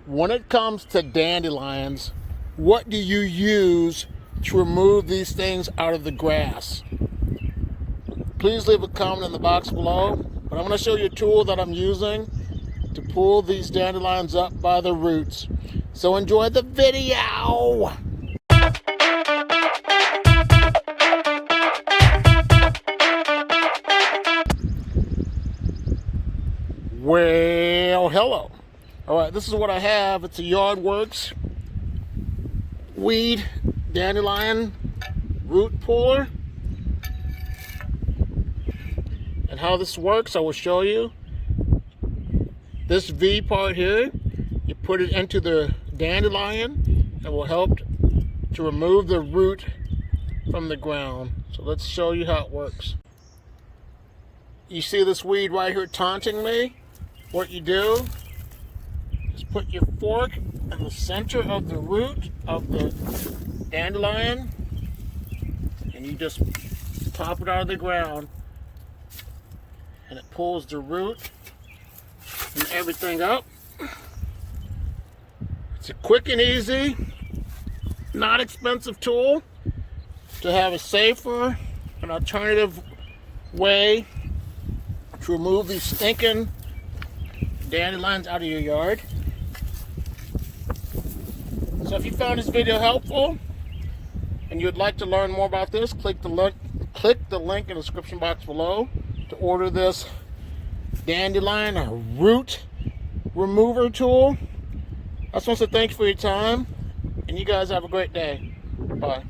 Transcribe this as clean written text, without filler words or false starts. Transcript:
When it comes to dandelions, what do you use to remove these things out of the grass? Please leave a comment in the box below. But I'm going to show you a tool that I'm using to pull these dandelions up by the roots. So enjoy the video! Well, hello. Alright, this is what I have. It's a Yardworks weed dandelion root puller. And how this works, I will show you. This V part here, you put it into the dandelion and will help to remove the root from the ground. So let's show you how it works. You see this weed right here taunting me? What you do is put your fork in the center of the root of the dandelion and you just pop it out of the ground, and it pulls the root and everything up. It's a quick and easy, not expensive tool to have a safer and alternative way to remove these stinking dandelions out of your yard. So if you found this video helpful and you'd like to learn more about this, click the link in the description box below to order this dandelion root remover tool. I just want to say thank you for your time, and you guys have a great day. Bye.